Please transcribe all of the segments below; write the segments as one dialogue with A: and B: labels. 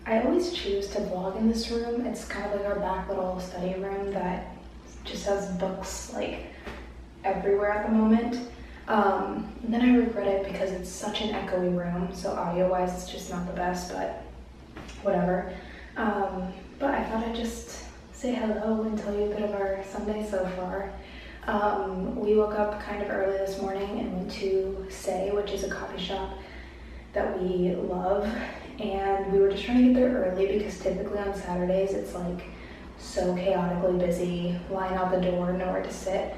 A: I always choose to vlog in this room. It's kind of like our back little study room that just has books like everywhere at the moment. And then I regret it because it's such an echoey room, so audio-wise it's just not the best, but whatever. But I thought I'd just say hello and tell you a bit of our Sunday so far. We woke up kind of early this morning and went to Say, which is a coffee shop that we love, and we were just trying to get there early because typically on Saturdays it's like so chaotically busy, line out the door, nowhere to sit.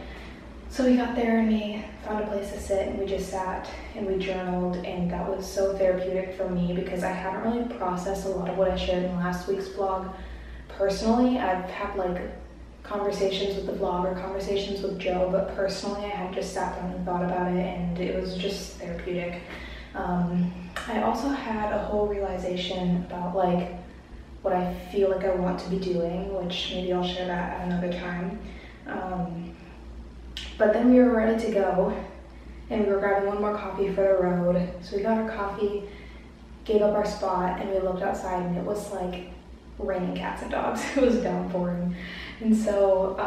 A: So we got there and we found a place to sit and we just sat and we journaled, and that was so therapeutic for me because I hadn't really processed a lot of what I shared in last week's vlog. Personally, I've had like conversations with the vlog or conversations with Joe, but personally I had just sat down and thought about it, and it was just therapeutic. I also had a whole realization about like what I feel like I want to be doing, which maybe I'll share that at another time. But then we were ready to go and we were grabbing one more coffee for the road. So we got our coffee, gave up our spot, and we looked outside and it was like raining cats and dogs. It was downpouring. And so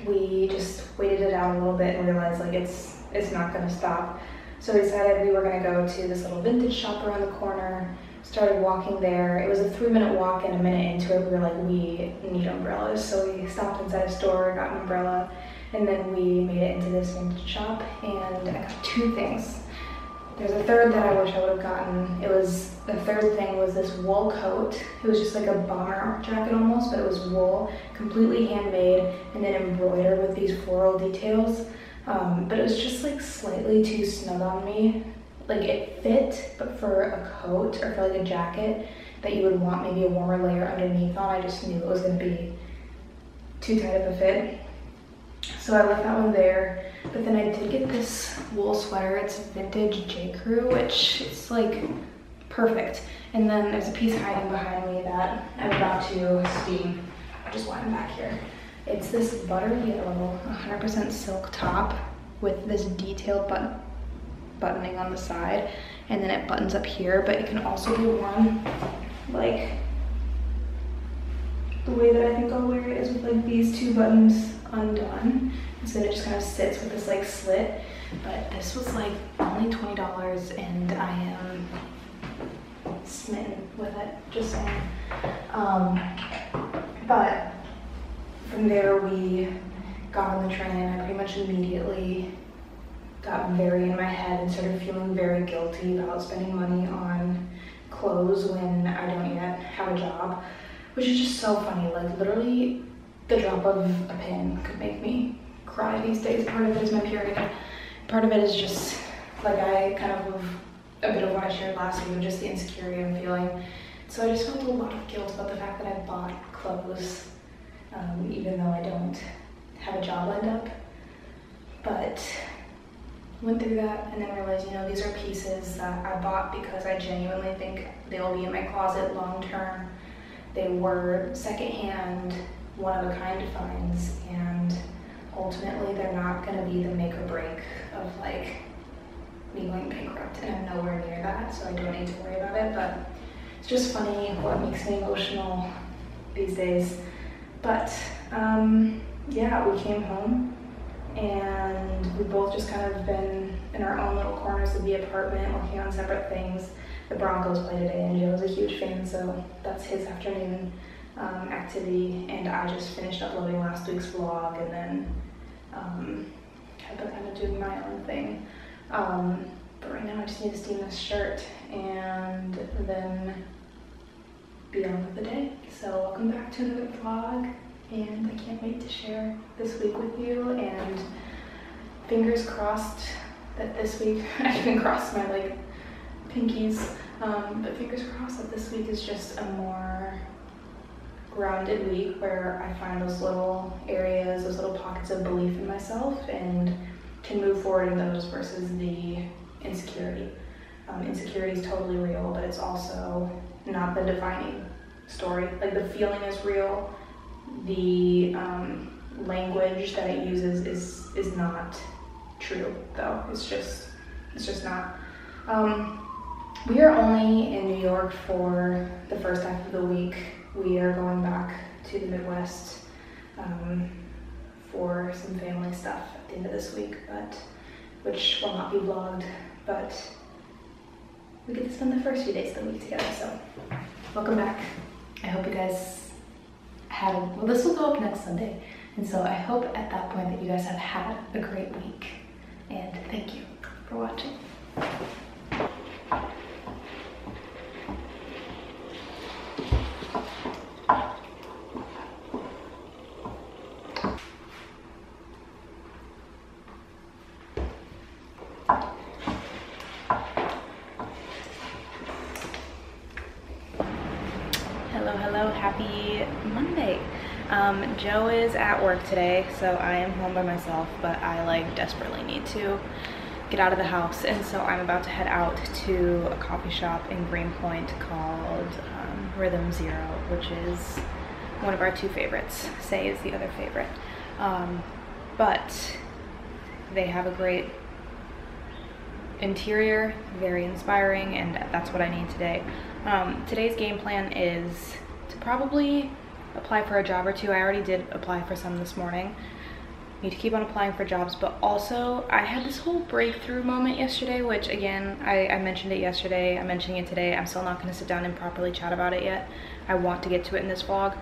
A: we just waited it out a little bit and realized like it's not gonna stop. So we decided we were gonna go to this little vintage shop around the corner, started walking there. It was a 3-minute walk, and a minute into it, we were like, we need umbrellas. So we stopped inside a store, got an umbrella, and then we made it into this vintage shop, and I got 2 things. There's a third that I wish I would have gotten. The third thing was this wool coat. It was just like a bomber jacket almost, but it was wool, completely handmade, and then embroidered with these floral details. But it was just like slightly too snug on me. Like it fit, but for a coat or for like a jacket that you would want maybe a warmer layer underneath on, I just knew it was gonna be too tight of a fit. So I left that one there. But then I did get this wool sweater. It's vintage J. Crew, which is like perfect. And then there's a piece hiding behind me that I'm about to steam. I'll just wind back here. It's this butter yellow, 100% silk top with this detailed buttoning on the side, and then it buttons up here, but it can also be worn like the way that I think I'll wear it is with like these 2 buttons undone. And so it just kind of sits with this like slit. But this was like only $20 and I am smitten with it, just saying. But from there we got on the train and I pretty much immediately got very in my head and started feeling very guilty about spending money on clothes when I don't yet have a job, which is just so funny. Like literally the drop of a pin could make me cry these days. Part of it is my period. Part of it is just like I kind of a bit of what I shared last week, just the insecurity I'm feeling. So I just felt a lot of guilt about the fact that I bought clothes, even though I don't have a job lined up. But went through that and then realized, you know, these are pieces that I bought because I genuinely think they'll be in my closet long term. They were secondhand, one-of-a-kind finds, and ultimately they're not going to be the make or break of like me going bankrupt, and I'm nowhere near that, so I don't need to worry about it. But it's just funny what makes me emotional these days. But yeah, we came home and we both just kind of been in our own little corners of the apartment working on separate things. The Broncos play today and Joe's a huge fan, so that's his afternoon activity, and I just finished uploading last week's vlog and then I've been kind of of doing my own thing. But right now I just need to steam this shirt and then be on with the day. So welcome back to another vlog, and I can't wait to share this week with you, and fingers crossed that this week, I can cross my like pinkies, but fingers crossed that this week is just a more grounded week where I find those little areas, those little pockets of belief in myself and can move forward in those versus the insecurity. Insecurity is totally real, but it's also not the defining story. Like, the feeling is real, the language that it uses is not true though. It's just not. We are only in New York for the first half of the week. We are going back to the Midwest for some family stuff at the end of this week, which will not be vlogged, but we get to spend the first few days of the week together. So welcome back. I hope you guys well, this will go up next Sunday, and so I hope at that point that you guys have had a great week, and thank you for watching. Hello, happy Monday. Joe is at work today, so I am home by myself, but I like desperately need to get out of the house, and so I'm about to head out to a coffee shop in Greenpoint called Rhythm Zero, which is one of our two favorites. Say is the other favorite. But they have a great interior, very inspiring, and that's what I need today. Today's game plan is to probably apply for a job or two. I already did apply for some this morning. Need to keep on applying for jobs, but also I had this whole breakthrough moment yesterday, which again, I mentioned it yesterday, I'm mentioning it today. I'm still not going to sit down and properly chat about it yet. I want to get to it in this vlog,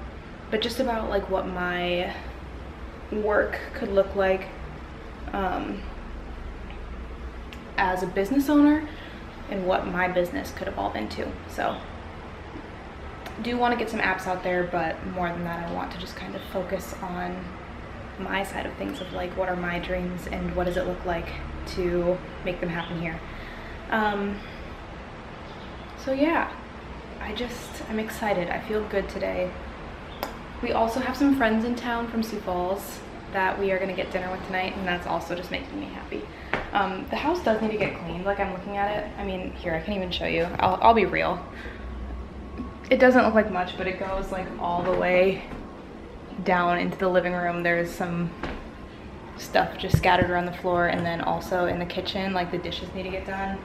A: but just about like what my work could look like as a business owner and what my business could evolve into. So do want to get some apps out there, but more than that, I want to just kind of focus on my side of things, of like, what are my dreams and what does it look like to make them happen here. So yeah, I'm excited. I feel good today. We also have some friends in town from Sioux Falls that we are gonna get dinner with tonight, and that's also just making me happy. The house does need to get cleaned. Like, I'm looking at it. I mean, here, I can even show you. I'll be real. It doesn't look like much, but it goes like all the way down into the living room. There's some stuff just scattered around the floor, and then also in the kitchen, like the dishes need to get done,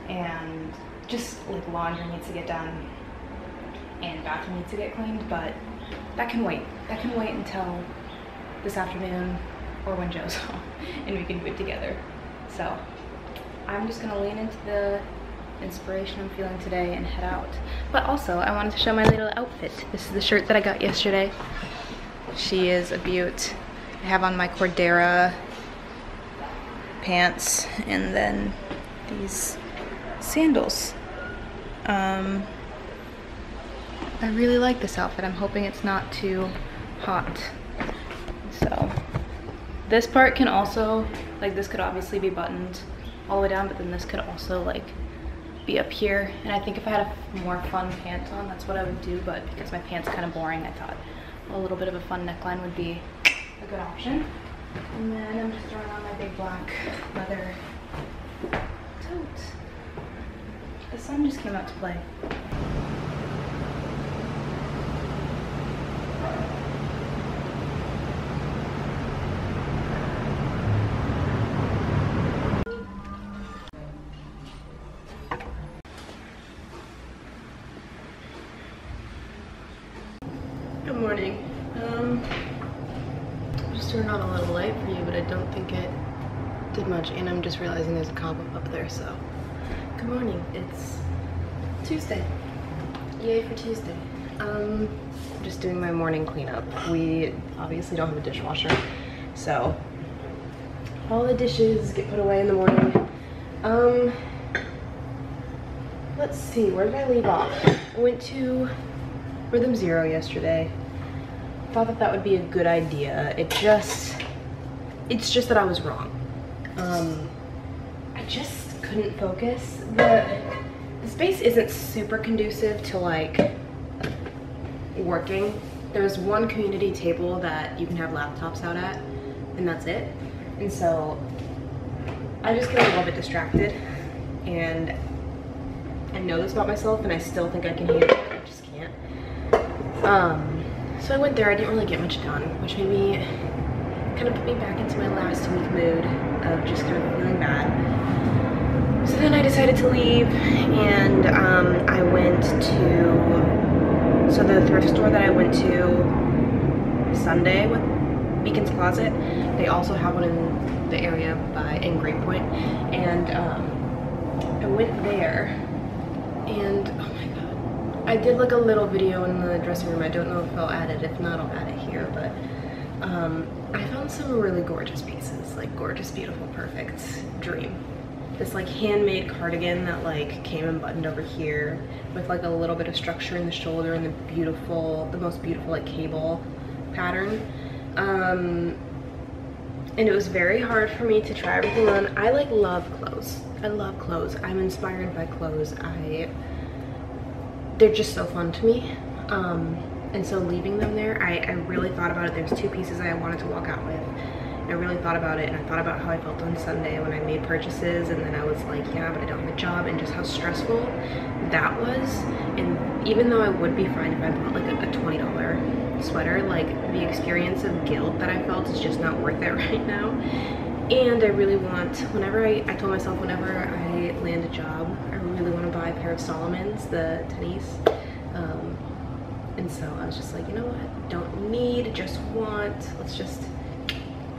A: and just like laundry needs to get done, and bathroom needs to get cleaned, but that can wait. That can wait until this afternoon or when Joe's home and we can do it together. So I'm just gonna lean into the inspiration I'm feeling today and head out. But also, I wanted to show my little outfit. This is the shirt that I got yesterday. She is a beaut. I have on my Cordera pants and then these sandals. I really like this outfit. I'm hoping it's not too hot. So this part can also, like, this could obviously be buttoned all the way down, but then this could also like be up here. And I think if I had a more fun pants on, that's what I would do, but because my pants are kind of boring, I thought a little bit of a fun neckline would be a good option. And then I'm just throwing on my big black leather tote. The sun just came out to play.
B: Good morning. Just turned on a little light for you, but I don't think it did much, and I'm just realizing there's a cobweb up there, so. Good morning. It's Tuesday. Yay for Tuesday. Just doing my morning cleanup. We obviously don't have a dishwasher, so all the dishes get put away in the morning. Let's see, where did I leave off? I went to Rhythm Zero yesterday. Thought that that would be a good idea. It's just that I was wrong. I just couldn't focus. The space isn't super conducive to like working. There's one community table that you can have laptops out at, and that's it. And so I just get a little bit distracted, and I know this about myself, and I still think I can handle it. I just can't. So I went there. I didn't really get much done, which made me kind of put me back into my last week mood of just kind of feeling bad. So then I decided to leave, and I went to, so the thrift store that I went to Sunday with Beacon's Closet, they also have one in the area in Great Point, and I went there, and oh my god, I did like a little video in the dressing room. I don't know if I'll add it. If not, I'll add it here, but I found some really gorgeous pieces, like gorgeous, beautiful, perfect, dream. This like handmade cardigan that like came and buttoned over here with like a little bit of structure in the shoulder and the most beautiful like cable pattern. And it was very hard for me to try everything on. I like love clothes. I love clothes. I'm inspired by clothes. They're just so fun to me. And so leaving them there, I really thought about it. There's two pieces I wanted to walk out with. I really thought about it, and I thought about how I felt on Sunday when I made purchases, and then I was like, yeah, but I don't have a job, and just how stressful that was. And even though I would be fine if I bought like a $20 sweater, like the experience of guilt that I felt is just not worth it right now. And I really want, whenever I told myself whenever I land a job, I really want to buy a pair of Salomons, the tennies. And so I was just like, you know what, don't need, just want, let's just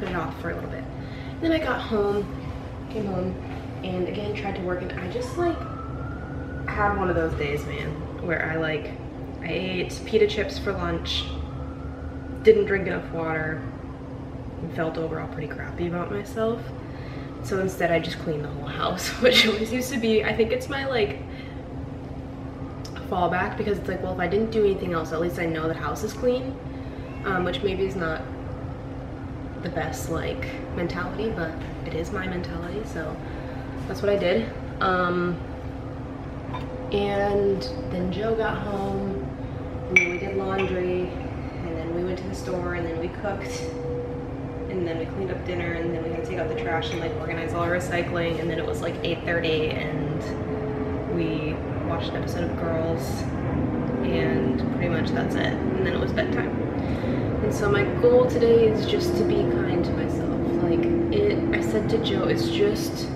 B: put it off for a little bit. And then I got home, came home, and again tried to work, and I just like had one of those days, man, where I ate pita chips for lunch, didn't drink enough water, and felt overall pretty crappy about myself. So instead I just cleaned the whole house, which always used to be, I think it's my like fallback, because it's like, well, if I didn't do anything else, at least I know the house is clean, which maybe is not the best like mentality, but it is my mentality, so that's what I did. And then Joe got home, and then we did laundry, and then we went to the store, and then we cooked, and then we cleaned up dinner, and then we had to take out the trash and like organize all our recycling, and then it was like 8:30, and we watched an episode of Girls, and pretty much that's it, and then it was bedtime. And so my goal today is just to be kind to myself. Like I said to Joe, it's just,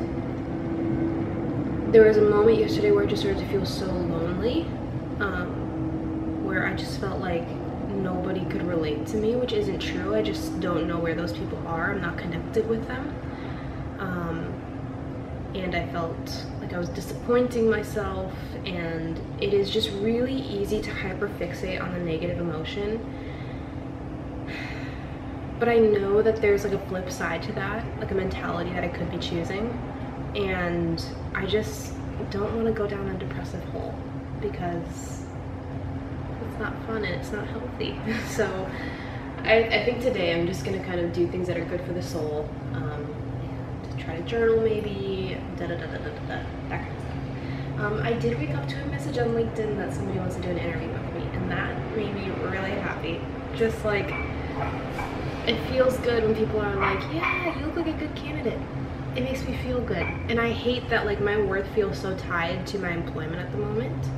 B: there was a moment yesterday where I just started to feel so lonely, where I just felt like nobody could relate to me, which isn't true. I just don't know where those people are. I'm not connected with them. And I felt like I was disappointing myself, and it is just really easy to hyperfixate on the negative emotion. But I know that there's like a flip side to that, like a mentality that I could be choosing, and I just don't want to go down a depressive hole, because it's not fun and it's not healthy. So I think today I'm just gonna kind of do things that are good for the soul, to try to journal maybe, that kind of stuff. I did wake up to a message on LinkedIn that somebody wants to do an interview with me, and that made me really happy. Just like, it feels good when people are like, yeah, you look like a good candidate. It makes me feel good. And I hate that like my worth feels so tied to my employment at the moment,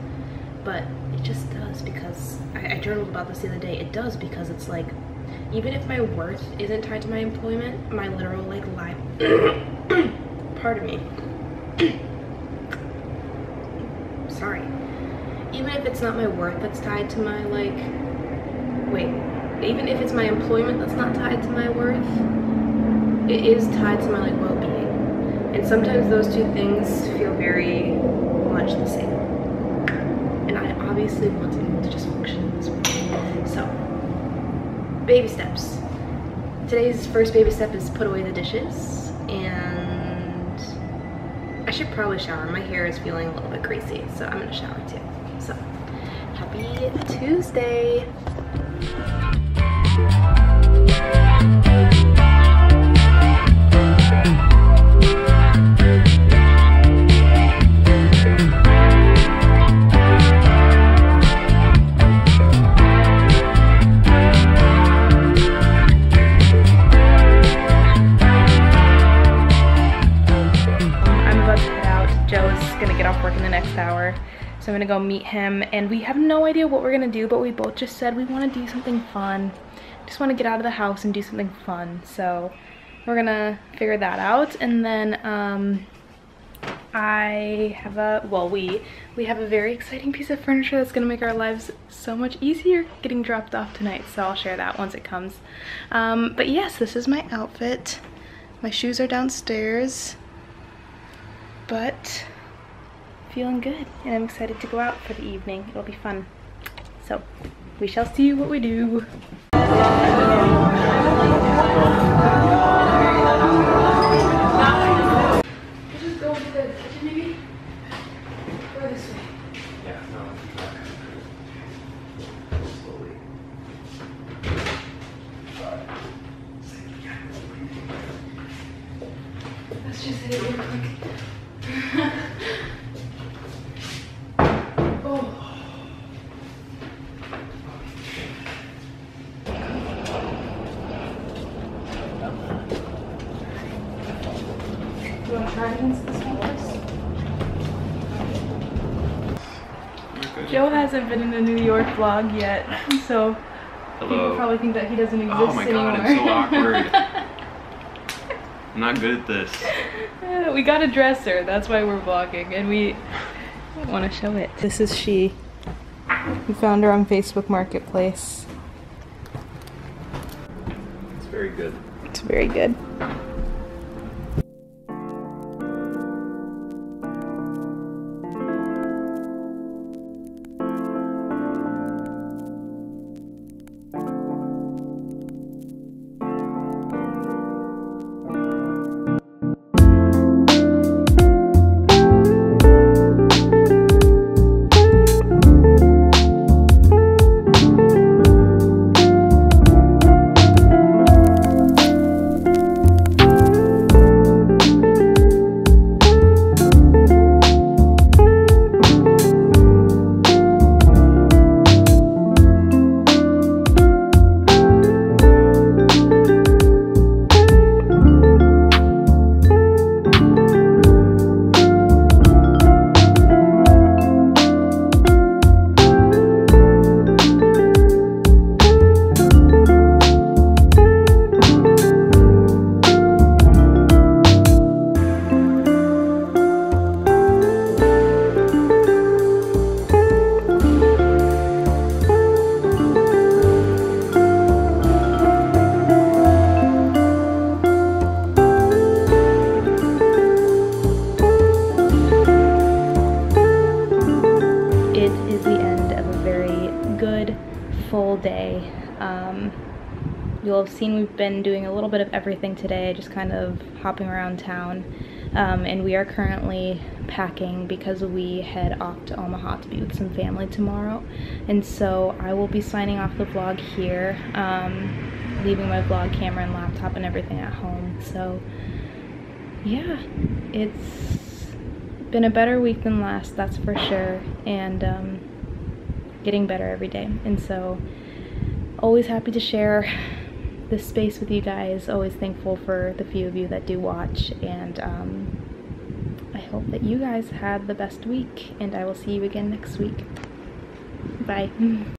B: but it just does, because I journaled about this the other day. It does, because it's like, even if my worth isn't tied to my employment, my literal like life, pardon me, sorry, even if it's not my worth that's tied to my like, even if it's my employment that's not tied to my worth, it is tied to my like well-being. And sometimes those two things feel very much the same. And I obviously want to be able to just function in this way. So, baby steps. Today's first baby step is put away the dishes. should probably shower. My hair is feeling a little bit greasy, so I'm gonna shower too. So, happy Tuesday. So I'm gonna go meet him, and we have no idea what we're gonna do, but we both just said we want to do something fun. Just want to get out of the house and do something fun. So we're gonna figure that out, and then we have a very exciting piece of furniture that's gonna make our lives so much easier getting dropped off tonight. So I'll share that once it comes. But yes, this is my outfit. My shoes are downstairs, but feeling good, and I'm excited to go out for the evening. It'll be fun. So we shall see what we do. Just go into the kitchen maybe? Or this way?
C: Yeah, no, slowly.
B: Let's just hit it real quick. You want to try against this one first? Joe hasn't been in a New York vlog yet, so people probably think that he doesn't exist anymore.
C: Oh my god, I'm so awkward. I'm not good at this.
B: We got a dresser, that's why we're vlogging, and we want to show it. This is she. We found her on Facebook Marketplace.
C: It's very good.
B: It's very good. Full day. You'll have seen we've been doing a little bit of everything today, just kind of hopping around town, and we are currently packing because we head off to Omaha to be with some family tomorrow. And so I will be signing off the vlog here, leaving my vlog camera and laptop and everything at home. So yeah, it's been a better week than last, that's for sure, and getting better every day. And so always happy to share this space with you guys, always thankful for the few of you that do watch, and I hope that you guys had the best week, and I will see you again next week. Bye.